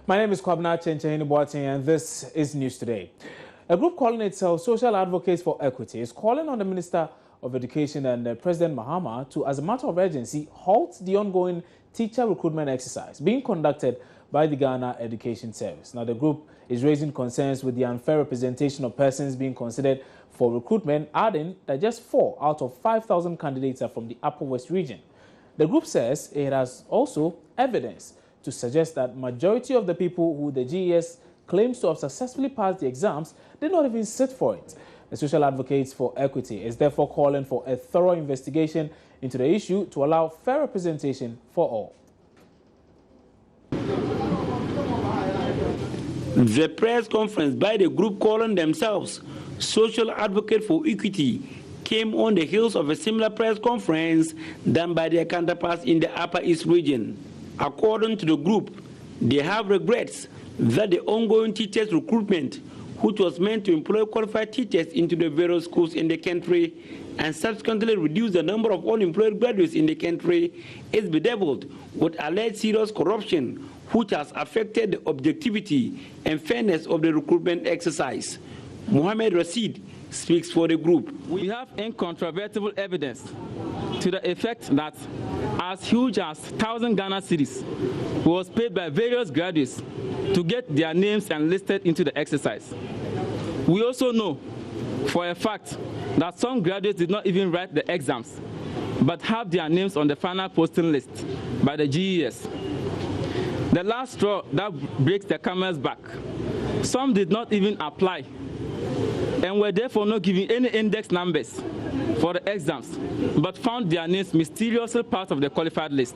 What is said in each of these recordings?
My name is Kwabna Chenchehini Boateng, and this is News Today. A group calling itself Social Advocates for Equity is calling on the Minister of Education and President Mahama to, as a matter of urgency, halt the ongoing teacher recruitment exercise being conducted by the Ghana Education Service. Now, the group is raising concerns with the unfair representation of persons being considered for recruitment, adding that just 4 out of 5,000 candidates are from the Upper West region. The group says it has also evidence to suggest that majority of the people who the GES claims to have successfully passed the exams did not even sit for it. The Social Advocates for Equity is therefore calling for a thorough investigation into the issue to allow fair representation for all. The press conference by the group calling themselves Social Advocate for Equity came on the heels of a similar press conference done by their counterparts in the Upper East region. According to the group, they have regrets that the ongoing teachers recruitment, which was meant to employ qualified teachers into the various schools in the country and subsequently reduce the number of unemployed graduates in the country, is bedeviled with alleged serious corruption, which has affected the objectivity and fairness of the recruitment exercise. Mohammed Rashid speaks for the group. We have incontrovertible evidence to the effect that as huge as 1,000 Ghana cedis was paid by various graduates to get their names enlisted into the exercise. We also know for a fact that some graduates did not even write the exams, but have their names on the final posting list by the GES. The last straw that breaks the camel's back. Some did not even apply and were therefore not given any index numbers for the exams, but found their names mysteriously part of the qualified list.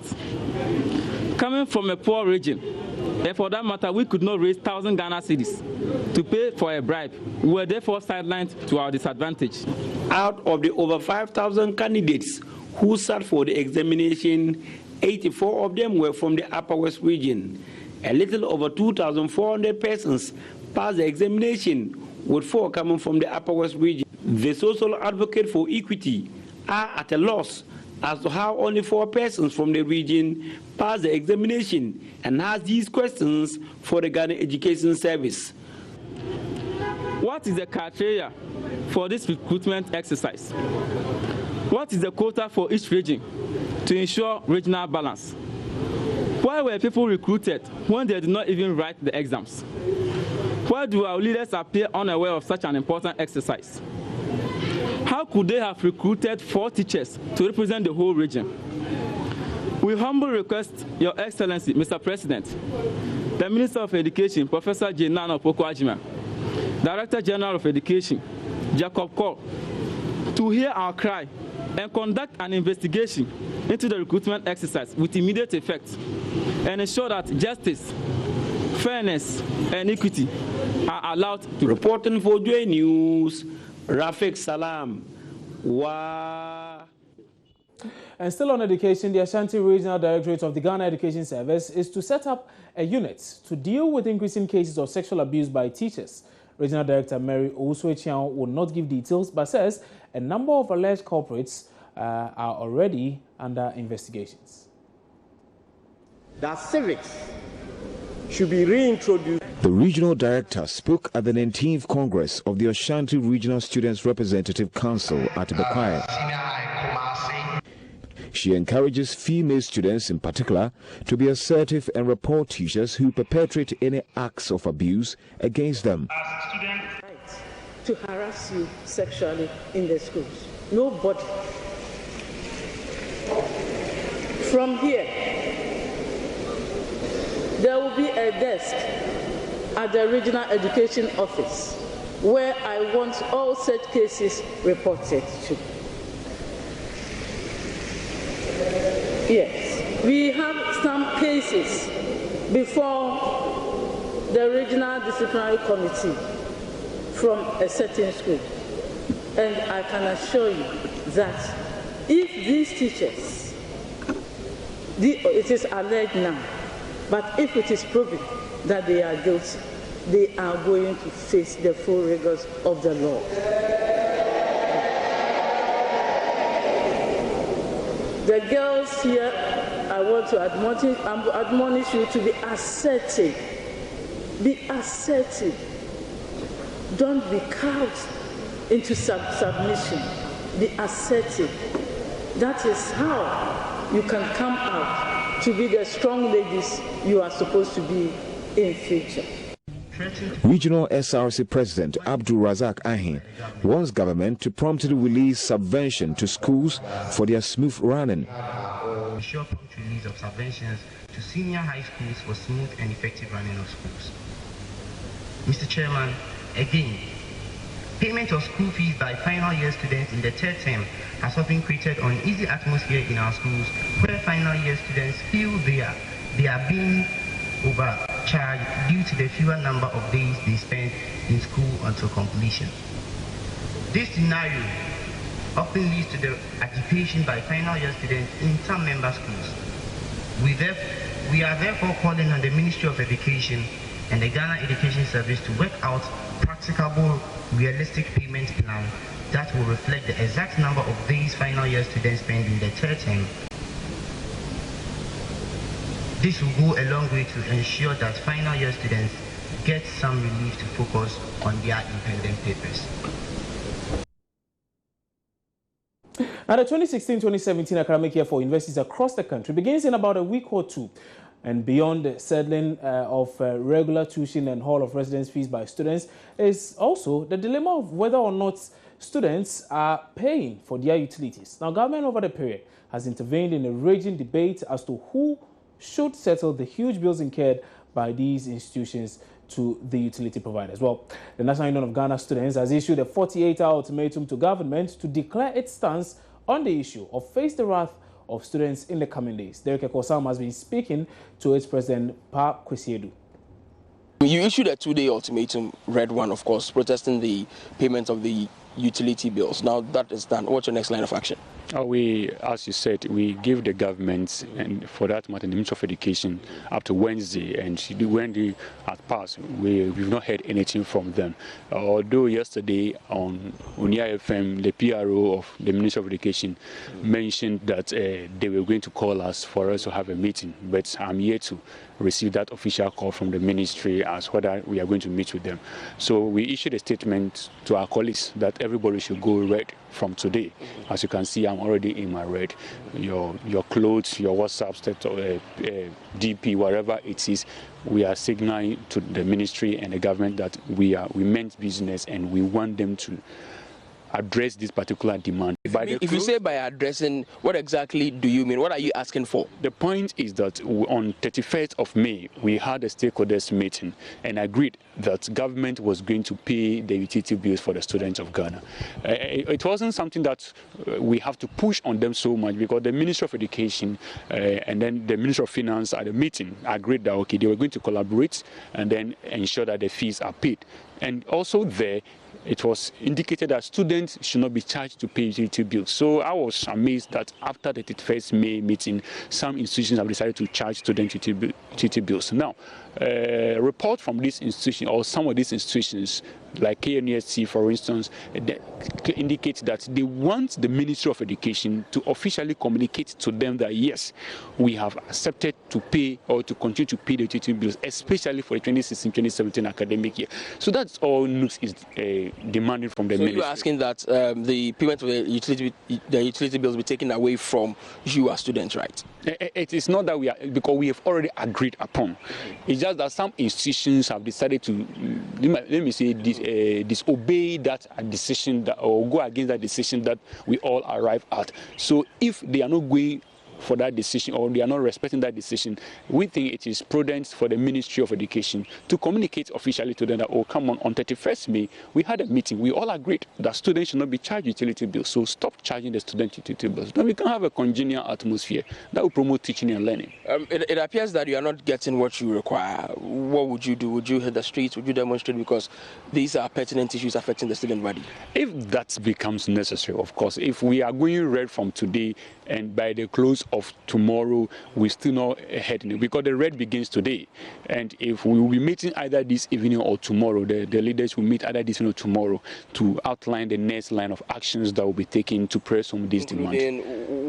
Coming from a poor region, and for that matter, we could not raise 1,000 Ghana cedis to pay for a bribe. We were therefore sidelined to our disadvantage. Out of the over 5,000 candidates who sat for the examination, 84 of them were from the Upper West region. A little over 2,400 persons passed the examination, with 4 coming from the Upper West region. The Social Advocate for Equity are at a loss as to how only 4 persons from the region passed the examination and has these questions for the Ghana Education Service. What is the criteria for this recruitment exercise? What is the quota for each region to ensure regional balance? Why were people recruited when they did not even write the exams? Why do our leaders appear unaware of such an important exercise? How could they have recruited 4 teachers to represent the whole region? We humbly request Your Excellency, Mr. President, the Minister of Education, Professor J. Nana Opoku-Agyeman, Director General of Education, Jacob Kor, to hear our cry and conduct an investigation into the recruitment exercise with immediate effect and ensure that justice, fairness, and equity are allowed to. Reporting for Joy News, Rafiq Salam. And still on education, the Ashanti Regional Directorate of the Ghana Education Service is to set up a unit to deal with increasing cases of sexual abuse by teachers. Regional Director Mary Owusu-Echiang will not give details, but says a number of alleged culprits are already under investigations. That civics should be reintroduced. The regional director spoke at the 19th Congress of the Ashanti Regional Students Representative Council at Bekwai. She encourages female students in particular to be assertive and report teachers who perpetrate any acts of abuse against them. To harass you sexually in the schools. Nobody. From here, there will be a desk at the Regional Education Office where I want all such cases reported to. Yes, we have some cases before the Regional Disciplinary Committee from a certain school. And I can assure you that if these teachers, it is alleged now, but if it is proven that they are guilty, they are going to face the full rigors of the law. The girls here, I want to admonish you to be assertive Be assertive. Don't be cowed into submission. Be assertive. That is how you can come out to be the strong ladies you are supposed to be in future. Regional SRC President Abdul Razak Ahin wants government to promptly release subvention to schools for their smooth running. Ensure prompt release of subventions to senior high schools for smooth and effective running of schools. Mr. Chairman, again, payment of school fees by final year students in the third term has often created an uneasy atmosphere in our schools where final year students feel they are being overcharged due to the fewer number of days they spend in school until completion. This scenario often leads to the agitation by final year students in some member schools. We are therefore calling on the Ministry of Education and the Ghana Education Service to work out practicable, realistic payment plan that will reflect the exact number of days final year students spend in the third term. This will go a long way to ensure that final year students get some relief to focus on their independent papers. Now, the 2016-2017 academic year for universities across the country begins in about a week or two. And beyond the settling of regular tuition and hall of residence fees by students is also the dilemma of whether or not students are paying for their utilities. Now, government over the period has intervened in a raging debate as to who should settle the huge bills incurred by these institutions to the utility providers. Well, the National Union of Ghana Students has issued a 48-hour ultimatum to government to declare its stance on the issue or face the wrath of students in the coming days. Derek Ekosam has been speaking to its president, Pa Kwesi Edu. You issued a 2-day ultimatum, red one, of course, protesting the payment of the utility bills. Now that is done. What's your next line of action? We, as you said, we give the government, and for that matter, the Ministry of Education, up to Wednesday, and when they had passed, we've not heard anything from them. Although yesterday on Unia FM, the PRO of the Ministry of Education mentioned that they were going to call us for us to have a meeting, but I'm yet to receive that official call from the ministry as whether we are going to meet with them. So we issued a statement to our colleagues that everybody should go red from today. As you can see, I'm already in my red. Your clothes, your WhatsApp status, DP, whatever it is, we are signaling to the ministry and the government that we meant business and we want them to address this particular demand. If you say by addressing, what exactly do you mean? What are you asking for? The point is that on 31st of May, we had a stakeholders meeting and agreed that government was going to pay the utility bills for the students of Ghana. It wasn't something that we have to push on them so much because the Ministry of Education and then the Ministry of Finance at the meeting agreed that, okay, they were going to collaborate and then ensure that the fees are paid. And also there, it was indicated that students should not be charged to pay utility bills. So I was amazed that after the 31st May meeting, some institutions have decided to charge students utility bills. Now, a report from this institution or some of these institutions, like KNUST, for instance, indicate that they want the Ministry of Education to officially communicate to them that yes, we have accepted to pay or to continue to pay the utility bills, especially for the 2016-2017 academic year. So that's all NUS is demanding from the ministry. So you're asking that the payment of the utility bills be taken away from you as students, right? It is not that we are, because we have already agreed upon. It's just that some institutions have decided to, let me say, disobey that decision or go against that decision that we all arrive at. So if they are not going for that decision or they are not respecting that decision, we think it is prudent for the Ministry of Education to communicate officially to them that, oh, come on 31st May, we had a meeting. We all agreed that students should not be charged utility bills. So stop charging the student utility bills. Then we can have a congenial atmosphere that will promote teaching and learning. It appears that you are not getting what you require. What would you do? Would you hit the streets? Would you demonstrate? Because these are pertinent issues affecting the student body. If that becomes necessary, of course, if we are going red from today and by the close of tomorrow, we still not heading because the red begins today. And if we will be meeting either this evening or tomorrow, the leaders will meet either this evening or tomorrow to outline the next line of actions that will be taken to press on this demand.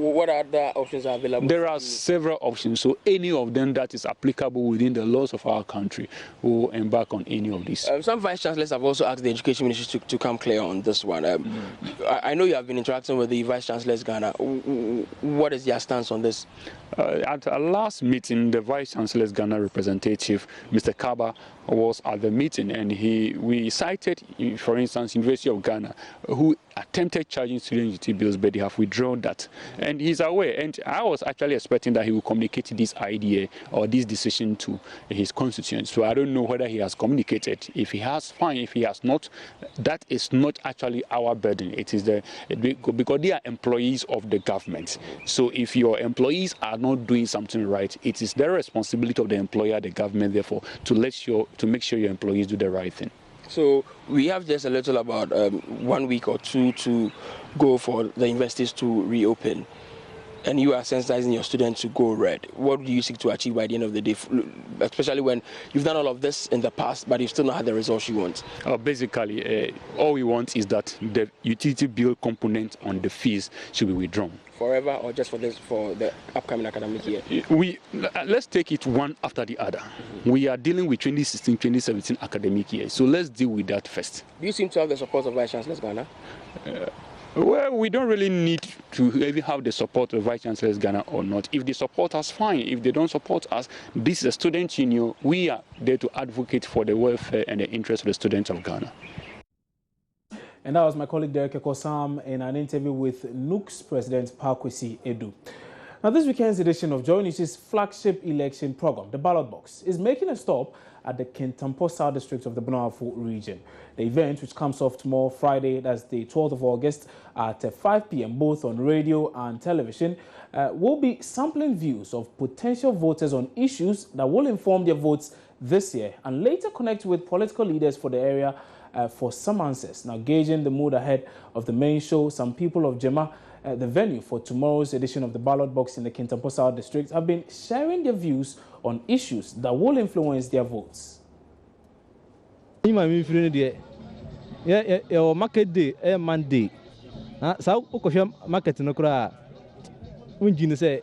what other options are available? There are several options. So any of them that is applicable within the laws of our country will embark on any of these. Some vice chancellors have also asked the education ministry to come clear on this one. I know you have been interacting with the vice chancellors, Ghana. What is their stance on this? At our last meeting, the vice chancellor's Ghana representative, Mr. Kaba, was at the meeting, and we cited, for instance, University of Ghana, who attempted charging student utility bills, but they have withdrawn that, and he's aware. And I was actually expecting that he would communicate this idea or this decision to his constituents. So I don't know whether he has communicated. If he has, fine. If he has not, that is not actually our burden. It is because they are employees of the government. So if your employees are not doing something right, it is the responsibility of the employer, the government, therefore, to make sure your employees do the right thing. So we have just a little about 1 week or two to go for the universities to reopen, and you are sensitizing your students to go red. What do you seek to achieve by the end of the day, especially when you've done all of this in the past, but you've still not had the results you want? Basically, all we want is that the utility bill component on the fees should be withdrawn. Forever, or just for the upcoming academic year? Let's take it one after the other. We are dealing with 2016-2017 academic year, so let's deal with that first. Do you seem to have the support of Vice Chancellor's Ghana? Well, we don't really need to even have the support of Vice Chancellor's Ghana or not. If they support us, fine. If they don't support us, this is a student union. We are there to advocate for the welfare and the interests of the students of Ghana. And that was my colleague Derek Ekosam in an interview with NUK's President Pakwesi Edu. Now, this weekend's edition of Joy News' flagship election program, The Ballot Box, is making a stop at the Kintampo South District of the Bono-Ahafo region. The event, which comes off tomorrow, Friday, that's the 12th of August, at 5 p.m., both on radio and television, will be sampling views of potential voters on issues that will inform their votes this year and later connect with political leaders for the area for some answers. Now, gauging the mood ahead of the main show, some people of Jema, the venue for tomorrow's edition of the Ballot Box in the Kintampo South District, have been sharing their views on issues that will influence their votes. Market day, Monday. So, market no cry. Unjin say,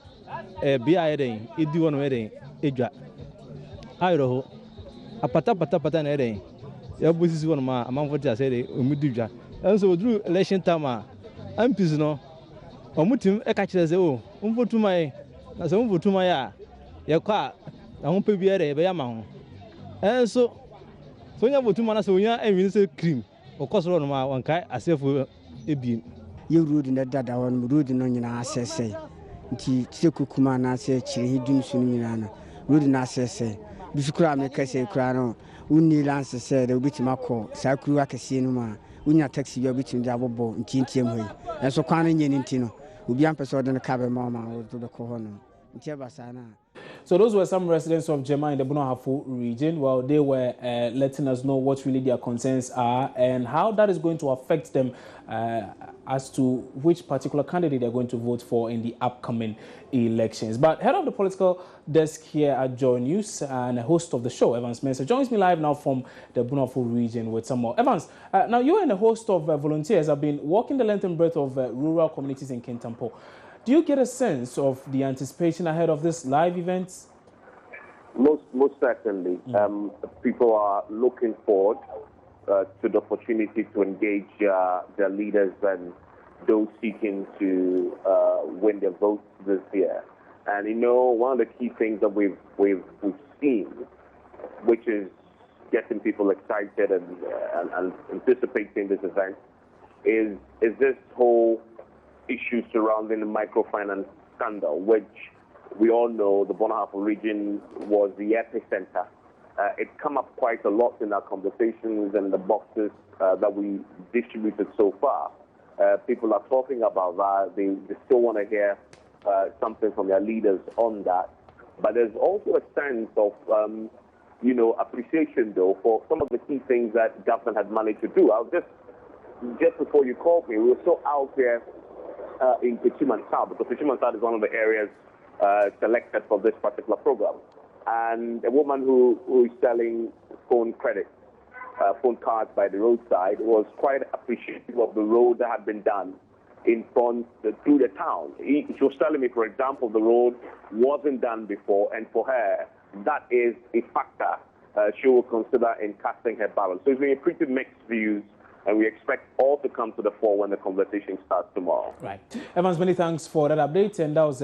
be I reading, it do one wedding, Eja. I roho. A pata nedding. Your boss is one ma, among what I said, Umuduja. And so, through election time, I'm prisoner. Omutim e ka kire ze o mvotu mai na se mvotu mai a ye kwa na ho pe biere be ya ma ho enso so nya votu mana se onya enwin se cream okosoro no ma wankai asefo ebiem ye road na dada won road no nyina asese nti se kukuma na se kire hidun su nyina na road na asese bisukura me kase kura no unni lance se de obitima ko sa kuru akese no ma unya taxi bi obitim de abobo nti ntiem hoyi enso kwan nye ni nti no. So those were some residents of Jema in the Bono-Ahafo region. Well, they were letting us know what really their concerns are and how that is going to affect them as to which particular candidate they're going to vote for in the upcoming elections. But head of the political desk here at Joy News and a host of the show, Evans Mensah, joins me live now from the Bono-Ahafo region with some more. Evans, now you and a host of volunteers have been walking the length and breadth of rural communities in Kintampo. Do you get a sense of the anticipation ahead of this live event? Most certainly. People are looking forward to the opportunity to engage their leaders and those seeking to win their votes this year. And you know, one of the key things that we've seen, which is getting people excited and anticipating this event, is this whole issue surrounding the microfinance scandal, which we all know the Bono-Ahafo region was the epicenter. It come up quite a lot in our conversations and the boxes that we distributed so far. People are talking about that. They still want to hear something from their leaders on that. But there's also a sense of, appreciation, though, for some of the key things that government has managed to do. I was just before you called me, we were so out there in Kichiman-South, because Kichiman-South is one of the areas selected for this particular program. And a woman who is selling phone credit, phone cards by the roadside, was quite appreciative of the road that had been done in front through the town. She was telling me, for example, the road wasn't done before, and for her, that is a factor she will consider in casting her ballot. So it's been a pretty mixed views, and we expect all to come to the fore when the conversation starts tomorrow. Right. Evans, many thanks for that update, and that was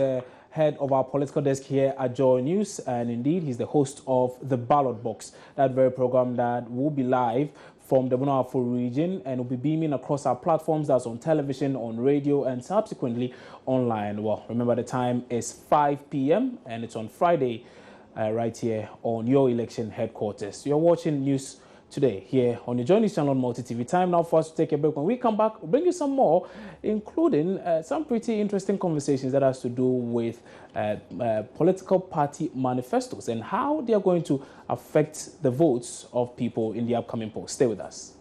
head of our political desk here at Joy News, and indeed he's the host of The Ballot Box, that very program that will be live from the Bono Afo region and will be beaming across our platforms, that's on television, on radio, and subsequently online. Well, remember the time is 5 p.m. and it's on Friday right here on your election headquarters. You're watching News Today here on your Joy News channel on Multi TV. Time now for us to take a break. When we come back, we'll bring you some more, including some pretty interesting conversations that has to do with political party manifestos and how they are going to affect the votes of people in the upcoming polls. Stay with us.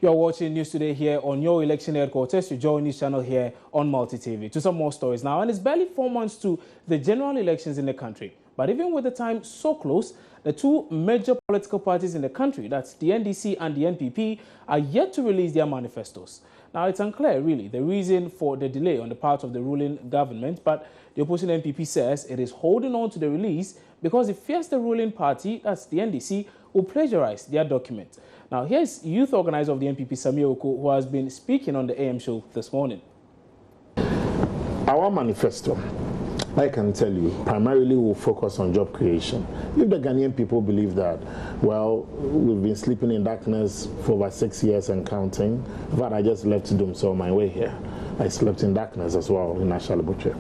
You're watching News Today here on your election headquarters, your Joy News channel here on Multi TV. To some more stories now, and it's barely 4 months to the general elections in the country. But even with the time so close, the two major political parties in the country, that's the NDC and the NPP, are yet to release their manifestos. Now, it's unclear, really, the reason for the delay on the part of the ruling government, but the opposing NPP says it is holding on to the release because it fears the ruling party, that's the NDC, will plagiarize their document. Now, here's youth organizer of the NPP, Samir Oko, who has been speaking on the AM show this morning. Our manifesto, I can tell you, primarily will focus on job creation. If the Ghanaian people believe that, well, we've been sleeping in darkness for over 6 years and counting, but I just left Dumso on my way here. I slept in darkness as well in Ashalibuche.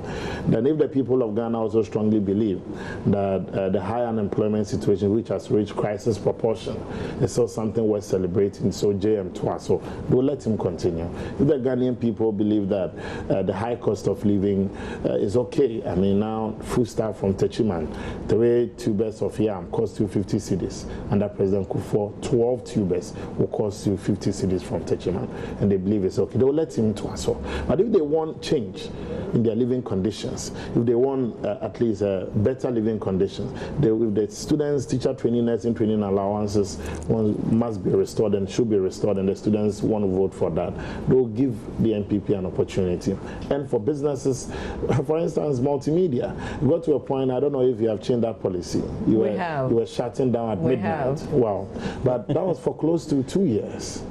Then if the people of Ghana also strongly believe that the high unemployment situation, which has reached crisis proportion, is still something worth celebrating, so JM Twa, so we'll let him continue. If the Ghanaian people believe that the high cost of living is okay, I mean now food stuff from Techiman, 3 tubers of yam cost you 50 cedis, under President Kufuor, 12 tubers will cost you 50 cedis from Techiman, and they believe it's okay. They will let him to so. But if they want change in their living conditions, if they want at least better living conditions, if the students' teacher training, nursing training allowances must be restored and should be restored, and the students want to vote for that, they will give the NPP an opportunity. And for businesses, for instance, multimedia, you got to a point, I don't know if you have changed that policy. You were shutting down at midnight. Wow. But that was for close to 2 years.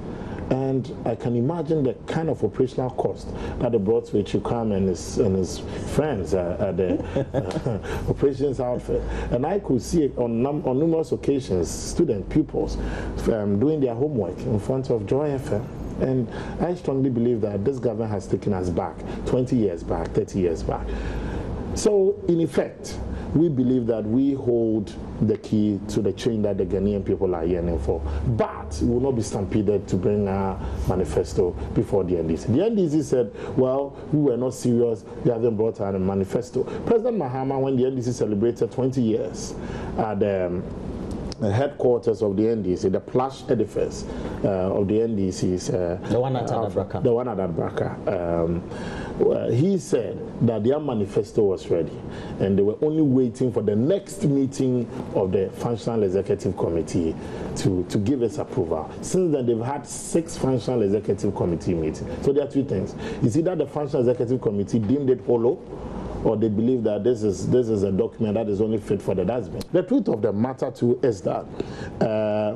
And I can imagine the kind of operational cost that they brought to Chukam and his friends at the operations outfit. And I could see it on numerous occasions, pupils doing their homework in front of Joy FM. And I strongly believe that this government has taken us back, 20 years back, 30 years back. So, in effect, we believe that we hold the key to the change that the Ghanaian people are yearning for. But we will not be stampeded to bring our manifesto before the NDC. The NDC said, well, we were not serious, they haven't brought out a manifesto. President Mahama, when the NDC celebrated 20 years at the headquarters of the NDC, the plush edifice of the NDC's the one at Adabraka. The one at Adabraka. He said that their manifesto was ready and they were only waiting for the next meeting of the Functional Executive Committee to give its approval. Since then, they've had 6 Functional Executive Committee meetings. So there are 2 things. It's either the Functional Executive Committee deemed it hollow, or they believe that this is a document that is only fit for the dustbin. The truth of the matter too is that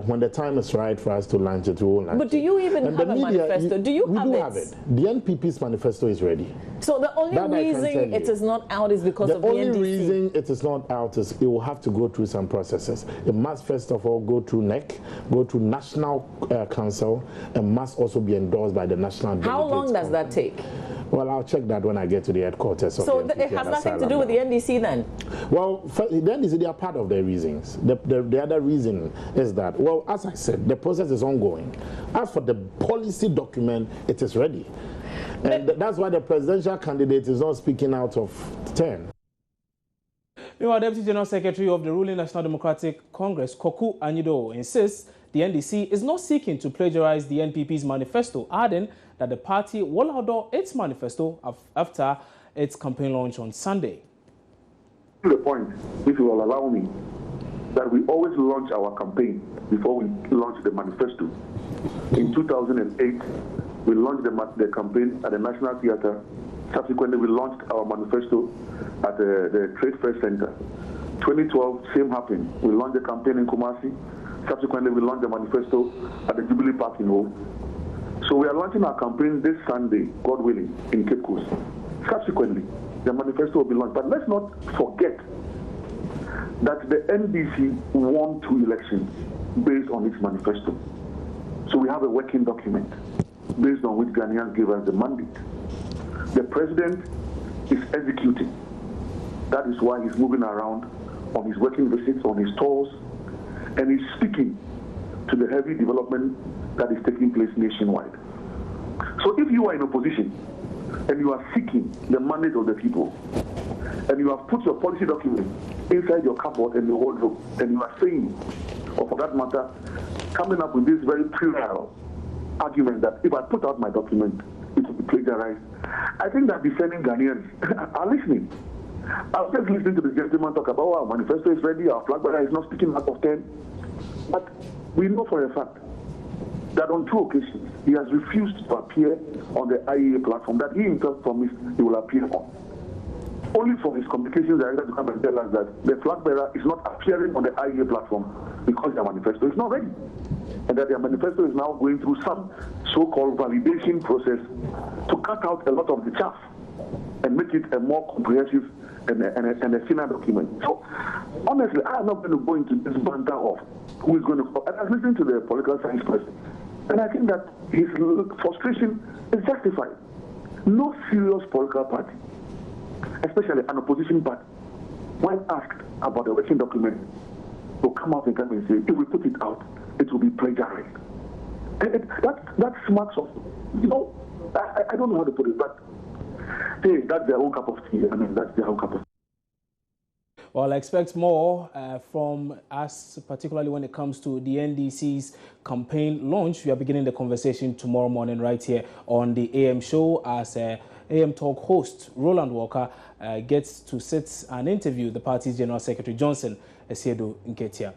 when the time is right for us to launch it, we will launch it. But do you even have a manifesto? Do you have it? We do have it. The NPP's manifesto is ready. So the only reason it is not out is because of the NDC? The only reason it is not out is it will have to go through some processes. It must first of all go through NEC, go through National Council, and must also be endorsed by the National How long does that take? Well, I'll check that when I get to the headquarters. So it has nothing to do with the NDC then? Well, the NDC, they are part of their reasons. The other reason is that, well, as I said, the process is ongoing. As for the policy document, it is ready. And that's why the presidential candidate is not speaking out of 10. Meanwhile, Deputy General Secretary of the ruling National Democratic Congress, Koku Anyido, insists the NDC is not seeking to plagiarize the NPP's manifesto, adding that the party will outdoor its manifesto after its campaign launch on Sunday. To the point, if you will allow me, that we always launch our campaign before we launch the manifesto. In 2008, we launched the campaign at the National Theatre. Subsequently, we launched our manifesto at the Trade Fair Center. 2012, same happened. We launched the campaign in Kumasi. Subsequently, we launched the manifesto at the Jubilee Park in Ho. So we are launching our campaign this Sunday, God willing, in Cape Coast. Subsequently, the manifesto will be launched. But let's not forget that the NDC won 2 elections based on its manifesto. So we have a working document based on which Ghanaians gave us the mandate. The president is executing. That is why he's moving around on his working visits, on his tours, and he's speaking to the heavy development that is taking place nationwide. So if you are in opposition and you are seeking the mandate of the people, and you have put your policy document inside your cupboard and your wardrobe, and you are saying, or for that matter, coming up with this very trivial argument that if I put out my document, it will be plagiarized, I think that defending Ghanaians are listening. I was just listening to the gentleman talk about our manifesto is ready, our flag bearer is not speaking out of 10. But we know for a fact that on 2 occasions, he has refused to appear on the IEA platform that he himself promised he will appear on. Only for his communications director to come and tell us that the flag bearer is not appearing on the IEA platform because their manifesto is not ready. And that their manifesto is now going through some so-called validation process to cut out a lot of the chaff and make it a more comprehensive and a thinner document. So, honestly, I'm not going to go into this banter of who is going to... I was listening to the political science person, and I think that his frustration is justified. No serious political party, especially an opposition party, when asked about the working document, will come out and come and say, if we put it out, it will be plagiarized. And that smacks of, you know, I don't know how to put it, but hey, that's their own cup of tea. I mean, that's their own cup of tea. Well, I expect more from us, particularly when it comes to the NDC's campaign launch. We are beginning the conversation tomorrow morning right here on the AM show as AM Talk host Roland Walker gets to sit and interview the party's General Secretary Johnson Esiedo Nketia.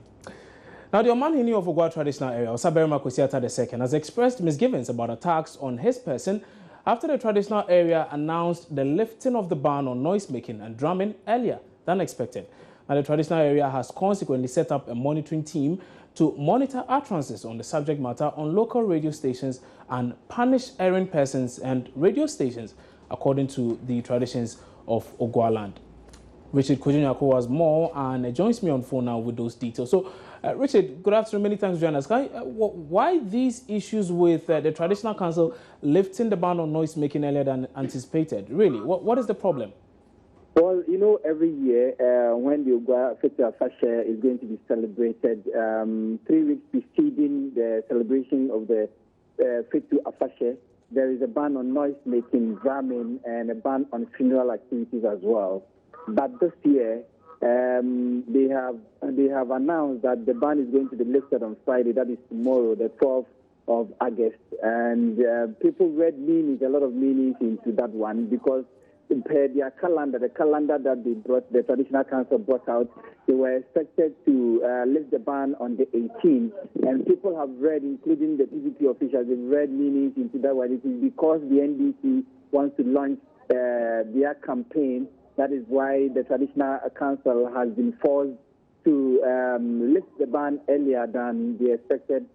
Now, the Omanhene of Ogua traditional area, Osaberima Kwesiata II, has expressed misgivings about attacks on his person after the traditional area announced the lifting of the ban on noise-making and drumming earlier than expected. Now, the traditional area has consequently set up a monitoring team to monitor utterances on the subject matter on local radio stations and punish errant persons and radio stations according to the traditions of Ogua land. Richard Kojunyako has more and joins me on phone now with those details. So, Richard, good afternoon. Many thanks for joining us. Why these issues with the Traditional Council lifting the ban on noise making earlier than anticipated? Really, what is the problem? Well, you know, every year when the Ogua Festival Afashe is going to be celebrated, 3 weeks preceding the celebration of the Festival Afashe, there is a ban on noise making, drumming, and a ban on funeral activities as well. But this year, they have announced that the ban is going to be lifted on Friday, that is tomorrow, the 12th of August. And people read meanings, a lot of meanings into that one, because per their calendar, the calendar that they brought, the Traditional Council brought out, they were expected to lift the ban on the 18th. And people have read, including the PDP officials, they've read meanings into that one. It is because the NDC wants to launch their campaign. That is why the Traditional Council has been forced to lift the ban earlier than the expected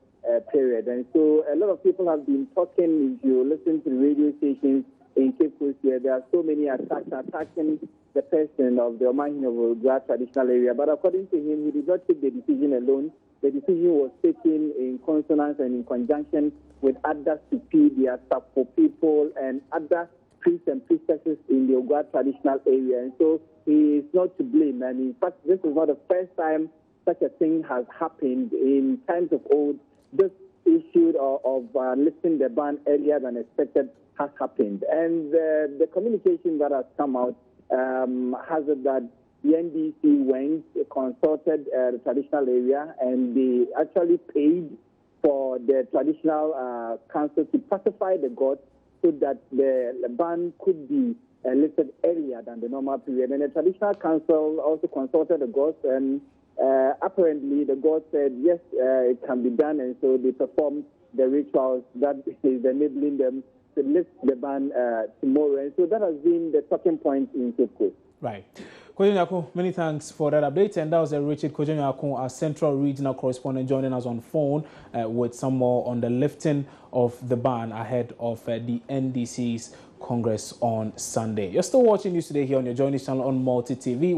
period. And so a lot of people have been talking, if you listen to the radio stations in Cape Coast here, there are so many attacks attacking the person of the Omanhene of Ogua traditional area. But according to him, he did not take the decision alone. The decision was taken in consonance and in conjunction with other superior Sapo people and other priests and priestesses in the Ogua traditional area. And so he is not to blame. And in fact, this is not the first time such a thing has happened. In times of old, this issue of lifting the ban earlier than expected has happened. And the communication that has come out has it that the NDC went, consulted the traditional area, and they actually paid for the traditional council to pacify the gods so that the ban could be lifted earlier than the normal period. And the Traditional Council also consulted the gods, and Apparently, the God said, yes, it can be done, and so they performed the rituals that is enabling them to lift the ban tomorrow. And so that has been the talking point in Cape Coast. Right. Kojo, many thanks for that update. And that was Richard Kojo, our Central Regional Correspondent, joining us on phone with some more on the lifting of the ban ahead of the NDC's Congress on Sunday. You're still watching News Today here on your Joy News channel on Multi TV.